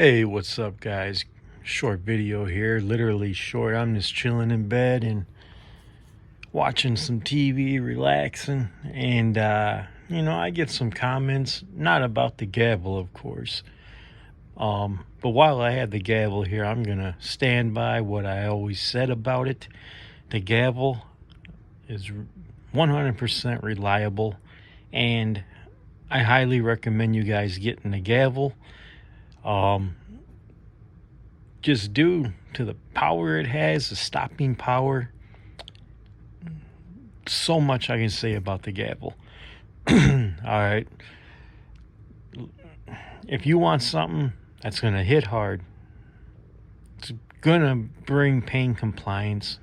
Hey, what's up, guys? Short video here, literally short. I'm just chilling in bed and watching some TV, relaxing. And, I get some comments, not about the gavel, of course. But while I have the gavel here, I'm going to stand by what I always said about it. The gavel is 100% reliable, and I highly recommend you guys getting the gavel. Just due to the power it has, the stopping power, so much I can say about the gavel. All right. If you want something that's going to hit hard, it's going to bring pain compliance,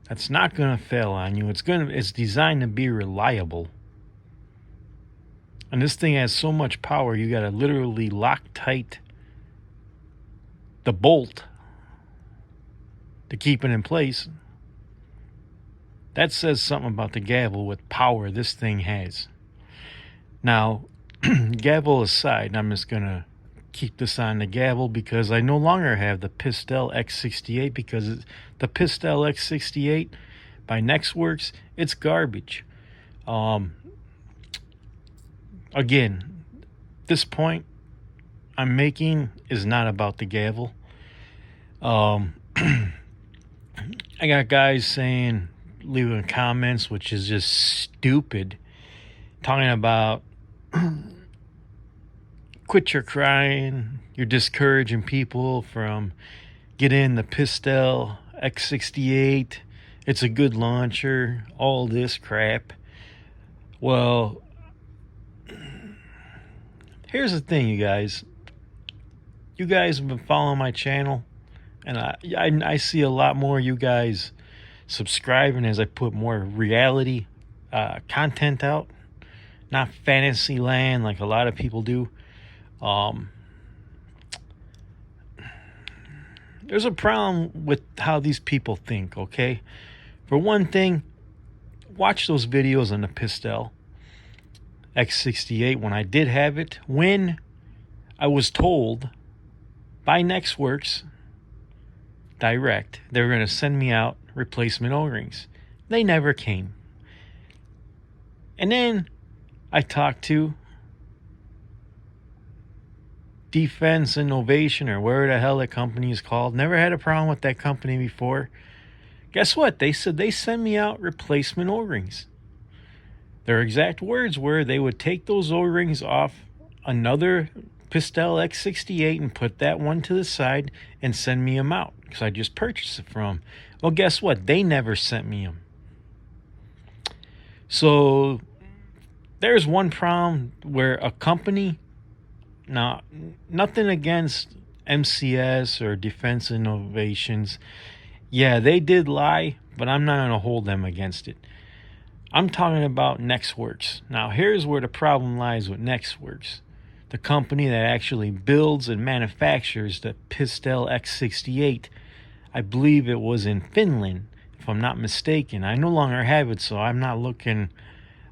that's not going to fail on you, it's designed to be reliable. And this thing has so much power, you got to literally lock tight the bolt to keep it in place. That says something about the gavel with power this thing has. Now, gavel aside, I'm just going to keep this on the gavel because I no longer have the Pistelle X68 because the Pistelle X68 by Nextworks, it's garbage. Again, this point I'm making is not about the gavel. I got guys leaving comments, which is just stupid, talking about quit your crying, you're discouraging people from getting the Pistelle X68, it's a good launcher, all this crap. Well, here's the thing, you guys have been following my channel, and I see a lot more you guys subscribing as I put more reality content out, not fantasy land like a lot of people do. There's a problem with how these people think, okay? For one thing, watch those videos on the Pistelle X68 when I did have it, when I was told by Nextworks direct they were going to send me out replacement O-rings. They never came. And then I talked to Defense Innovation, or where the hell that company is called. Never had a problem with that company before. Guess what? They said they send me out replacement O-rings. Their exact words were they would take those O-rings off another Pistelle X68 and put that one to the side and send me them out because I just purchased it from them. Well, guess what? They never sent me them. So there's one problem where a company, now nothing against MCS or Defense Innovations, yeah, they did lie, but I'm not going to hold them against it. I'm talking about Nextworks. Now, here's where the problem lies with Nextworks, the company that actually builds and manufactures the Pistelle X68. I believe it was in Finland, if I'm not mistaken. I no longer have it, so I'm not looking.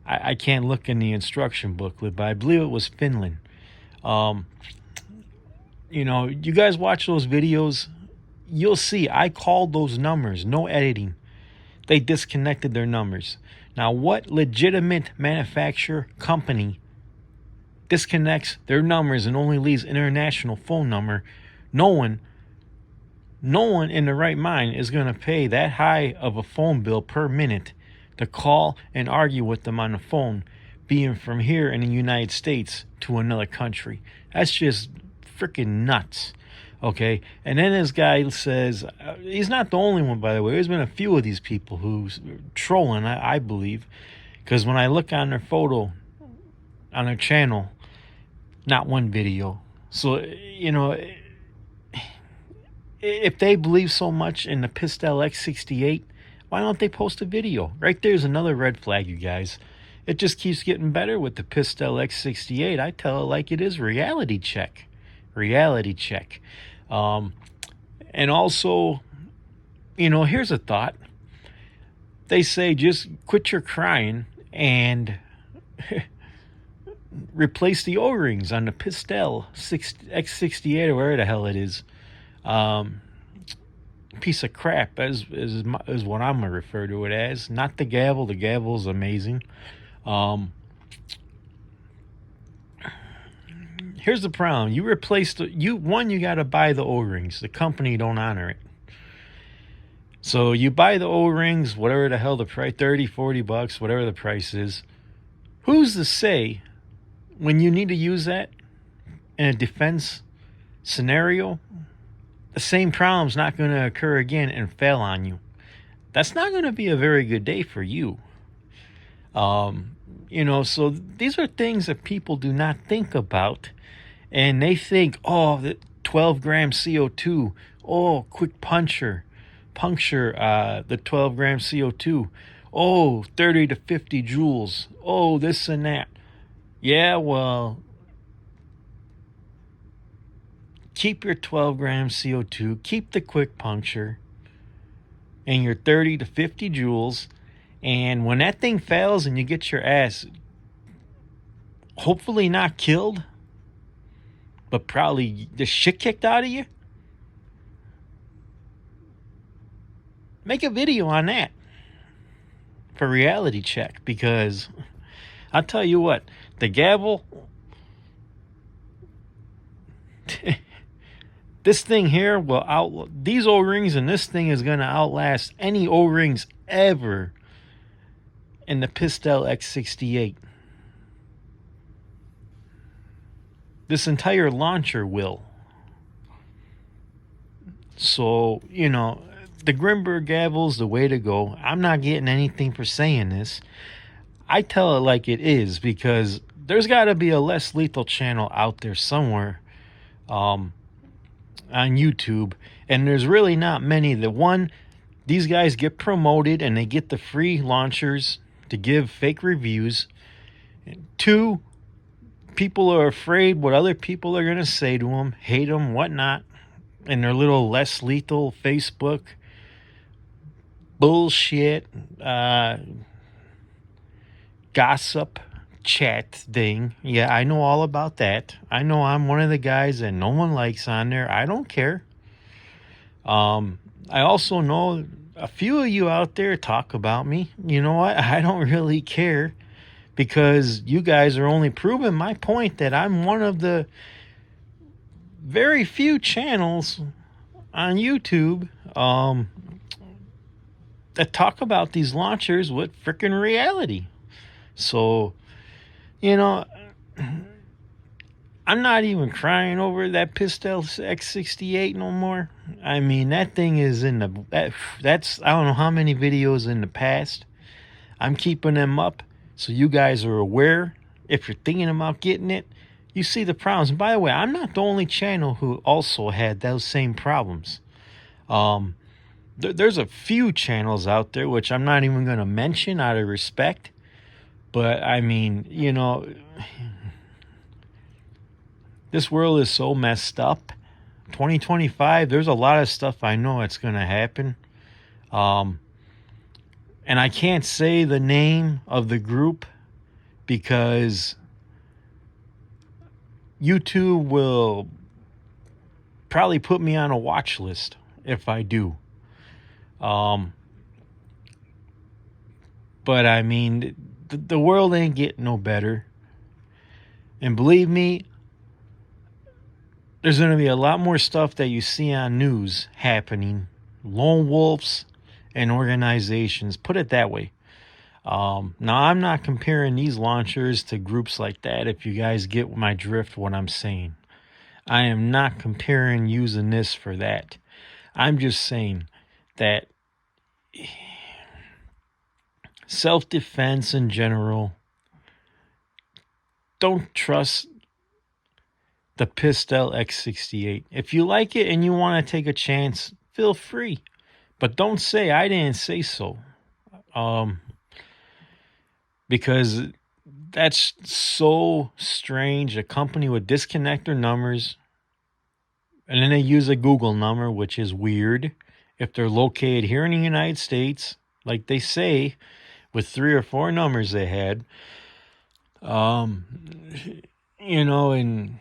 I can't look in the instruction booklet, but I believe it was Finland. You guys watch those videos, you'll see I called those numbers, no editing. They disconnected their numbers. Now, what legitimate manufacturer company disconnects their numbers and only leaves international phone number? No one in the right mind is going to pay that high of a phone bill per minute to call and argue with them on the phone, being from here in the United States to another country. That's just freaking nuts. Okay, and then this guy says, he's not the only one, by the way. There's been a few of these people who's trolling, I believe, because when I look on their photo, on their channel, not one video. So, if they believe so much in the Pistelle X68, why don't they post a video? Right there's another red flag, you guys. It just keeps getting better with the Pistelle X68. I tell it like it is. Reality check. And also, here's a thought. They say just quit your crying and replace the O-rings on the Pistelle X68 or whatever the hell it is. Piece of crap is what I'm gonna refer to it as. Not the Gavel. The Gavel is amazing. Here's the problem. You replace you gotta buy the O-rings. The company don't honor it. So you buy the O-rings, whatever the hell the price, 30, 40 bucks, whatever the price is. Who's to say when you need to use that in a defense scenario, the same problem's not going to occur again and fail on you? That's not going to be a very good day for you. So these are things that people do not think about. And they think, oh, the 12 gram CO2, oh, quick puncture the 12 gram CO2, oh, 30 to 50 joules, oh, this and that. Yeah, well, keep your 12 gram CO2, keep the quick puncture, and your 30 to 50 joules. And when that thing fails and you get your ass hopefully not killed, but probably the shit kicked out of you, make a video on that for reality check, because I'll tell you what, the Gavel, this thing here will these O-rings, and this thing is going to outlast any O-rings ever in the Pistelle X68. This entire launcher will. So, the Grimburg Gavel's the way to go. I'm not getting anything for saying this. I tell it like it is, because there's got to be a less lethal channel out there somewhere on YouTube, and there's really not many. These guys get promoted and they get the free launchers to give fake reviews. 2, people are afraid what other people are going to say to them, hate them, whatnot, in their little less lethal Facebook bullshit gossip chat thing. Yeah, I know all about that. I know I'm one of the guys that no one likes on there. I don't care. I also know a few of you out there talk about me. You know what? I don't really care, because you guys are only proving my point that I'm one of the very few channels on YouTube that talk about these launchers with freaking reality. So, I'm not even crying over that Pistelle X68 no more. I mean, that thing is that's I don't know how many videos in the past. I'm keeping them up so you guys are aware. If you're thinking about getting it, you see the problems. And by the way, I'm not the only channel who also had those same problems. There's a few channels out there, which I'm not even going to mention out of respect. But, I mean, this world is so messed up. 2025, there's a lot of stuff I know it's going to happen. And I can't say the name of the group because YouTube will probably put me on a watch list if I do. But I mean, the world ain't getting no better. And believe me, there's going to be a lot more stuff that you see on news happening. Lone wolves and organizations, put it that way. Now, I'm not comparing these launchers to groups like that, if you guys get my drift, what I'm saying. I am not comparing using this for that. I'm just saying that self-defense in general, don't trust the Pistelle X68. If you like it and you want to take a chance, feel free. But don't say I didn't say so. Because that's so strange. A company would disconnect their numbers, and then they use a Google number, which is weird. If they're located here in the United States, like they say, with 3 or 4 numbers they had, Um, and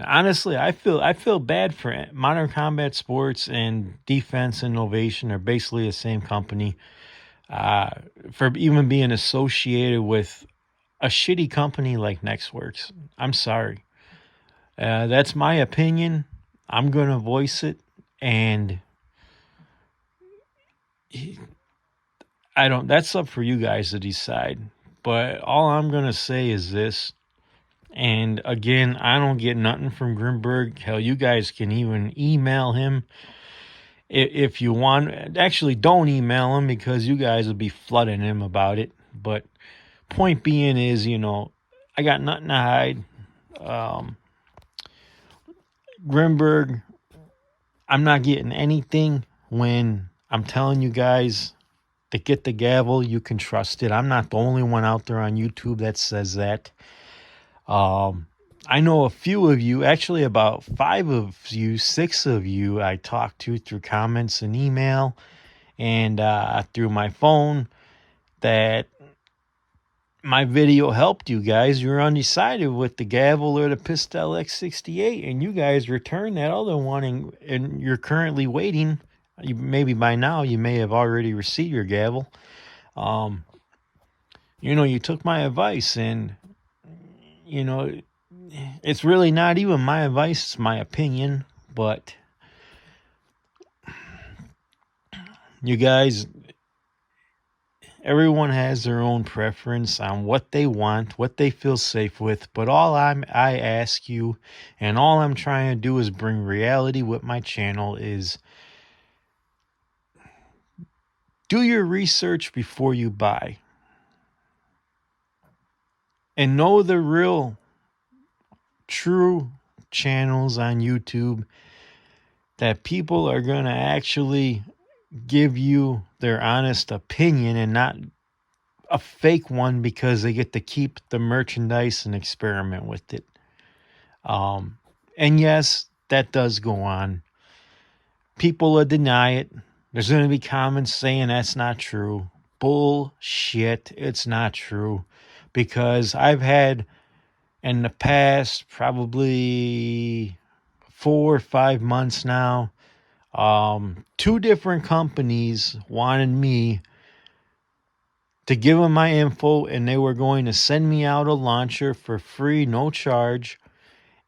honestly, I feel bad for Modern Combat Sports and Defense Innovation are basically the same company. Uh, for even being associated with a shitty company like Nextworks. I'm sorry. That's my opinion. I'm gonna voice it, and I don't. That's up for you guys to decide. But all I'm gonna say is this. And again, I don't get nothing from Grimburg. Hell, you guys can even email him if you want. Actually, don't email him because you guys will be flooding him about it. But point being is, I got nothing to hide. Um, Grimburg, I'm not getting anything when I'm telling you guys to get the gavel. You can trust it. I'm not the only one out there on YouTube that says that. I know a few of you, actually about 5 of you, 6 of you, I talked to through comments and email and through my phone that my video helped you guys. You're undecided with the Gavel or the Pistelle X68, and you guys returned that other one, and you're currently waiting. Maybe by now you may have already received your Gavel. You took my advice, and you know it's really not even my advice, it's my opinion. But you guys, everyone has their own preference on what they want, what they feel safe with. But I ask you, and all I'm trying to do is bring reality with my channel, is do your research before you buy. And know the real, true channels on YouTube that people are going to actually give you their honest opinion and not a fake one because they get to keep the merchandise and experiment with it. And yes, that does go on. People will deny it. There's going to be comments saying that's not true. Bullshit. It's not true. Because I've had in the past probably 4 or 5 months now, 2 different companies wanted me to give them my info, and they were going to send me out a launcher for free, no charge.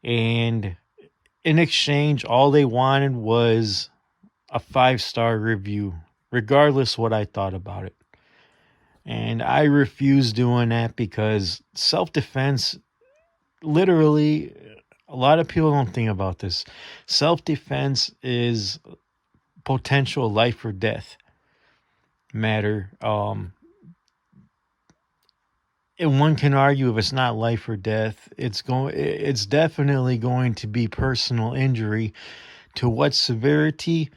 And in exchange, all they wanted was a 5-star review, regardless what I thought about it. And I refuse doing that because self-defense, literally, a lot of people don't think about this. Self-defense is potential life or death matter. And one can argue if it's not life or death, it's definitely going to be personal injury. To what severity,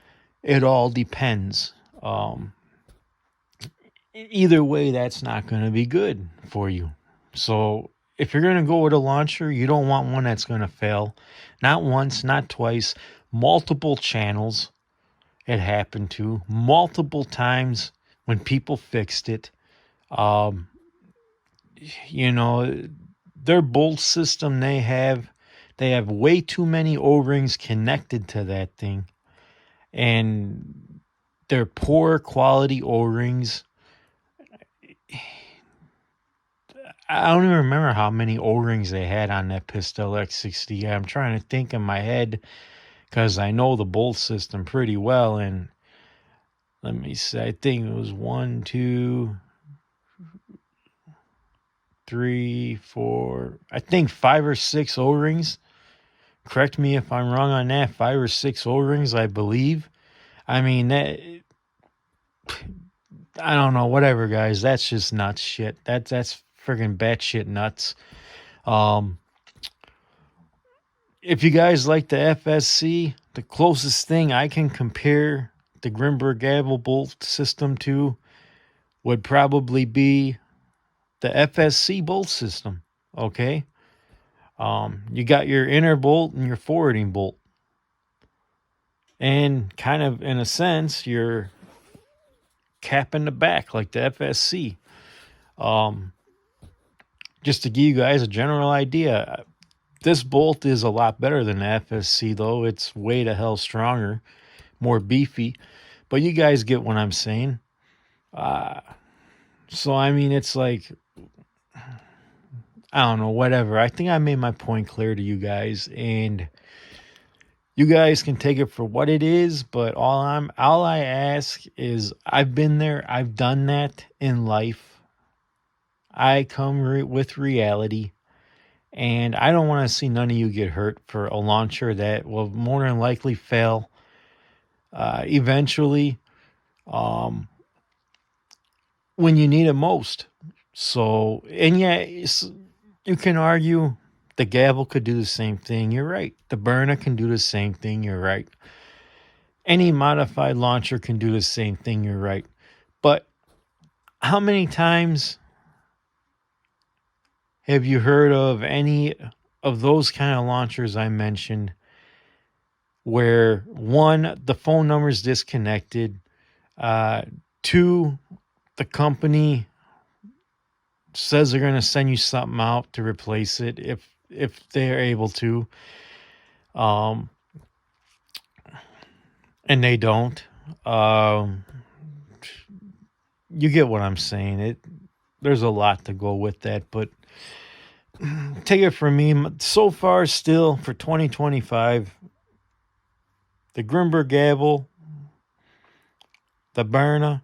it all depends. Either way, that's not going to be good for you. So if you're going to go with a launcher, you don't want one that's going to fail. Not once, not twice, multiple channels it happened to, multiple times when people fixed it. Their bolt system they have way too many O-rings connected to that thing. And they're poor quality O-rings. I don't even remember how many O-rings they had on that Pistelle X60. I'm trying to think in my head because I know the bolt system pretty well. And let me see, I think it was 1, 2, 3, 4, I think 5 or 6 O-rings. Correct me if I'm wrong on that. 5 or 6 O-rings, I believe. I mean, I don't know, whatever, guys. That's just nuts shit. That's friggin' batshit nuts. If you guys like the FSC, the closest thing I can compare the Grimburg Gavel bolt system to would probably be the FSC bolt system. Okay? You got your inner bolt and your forwarding bolt. And kind of, in a sense, you're capping the back like the FSC. just to give you guys a general idea, this bolt is a lot better than the FSC, though. It's way the hell stronger, more beefy. But you guys get what I'm saying. So, I mean, it's like, I don't know, whatever. I think I made my point clear to you guys, and you guys can take it for what it is. But all I ask is, I've been there, I've done that in life. I come with reality, and I don't want to see none of you get hurt for a launcher that will more than likely fail eventually when you need it most. So, and yeah, you can argue the Gavel could do the same thing. You're right. The burner can do the same thing. You're right. Any modified launcher can do the same thing. You're right. But how many times have you heard of any of those kind of launchers I mentioned where, one, the phone number is disconnected, two, the company says they're going to send you something out to replace it if they're able to, and they don't. You get what I'm saying. There's a lot to go with that, but take it from me, so far still for 2025, the Grimburg Gavel, the Berna,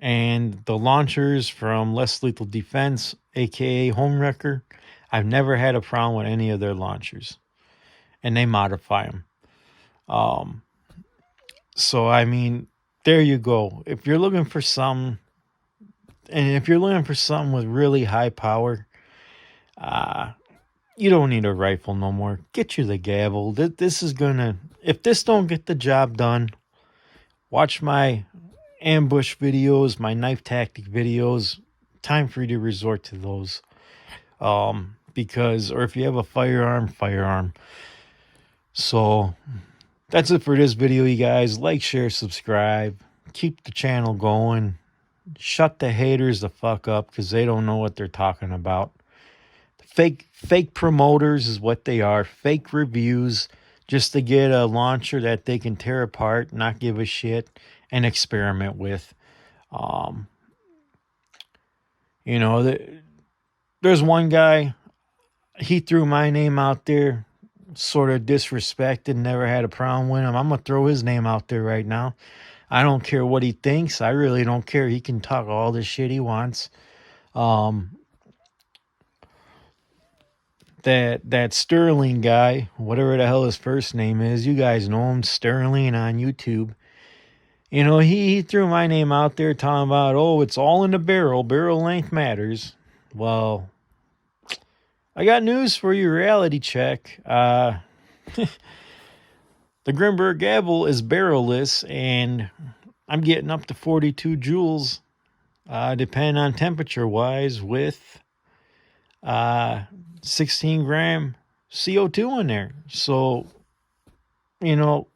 and the launchers from Less Lethal Defense, aka Homewrecker, I've never had a problem with any of their launchers, and they modify them. So I mean, there you go. If you're looking for something, and if you're looking for something with really high power, you don't need a rifle no more. Get you the Gavel. This is gonna, if this don't get the job done, watch my ambush videos, my knife tactic videos. Time for you to resort to those. Because, or if you have a firearm. So that's it for this video, you guys. Like, share, subscribe. Keep the channel going. Shut the haters the fuck up, because they don't know what they're talking about. Fake promoters is what they are. Fake reviews just to get a launcher that they can tear apart, not give a shit, and experiment with. You know, there's one guy, he threw my name out there, sort of disrespected, never had a problem with him. I'm going to throw his name out there right now. I don't care what he thinks. I really don't care. He can talk all the shit he wants. That Sterling guy, whatever the hell his first name is, you guys know him, Sterling on YouTube. You know, he threw my name out there talking about, oh, it's all in the barrel length matters. Well, I got news for you, reality check. The Grimburg Gavel is barrelless, and I'm getting up to 42 joules, depending on temperature-wise, with 16 gram CO2 in there. So, you know,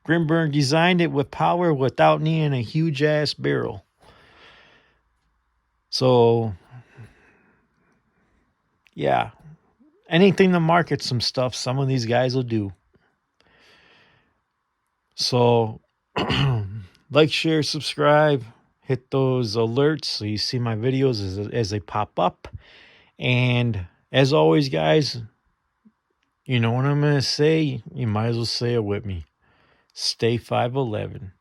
Grimburg designed it with power without needing a huge-ass barrel. So, yeah. Anything to market some stuff, some of these guys will do. So, like, share, subscribe, hit those alerts so you see my videos as they pop up. And as always, guys, you know what I'm going to say? You might as well say it with me. Stay 5'11".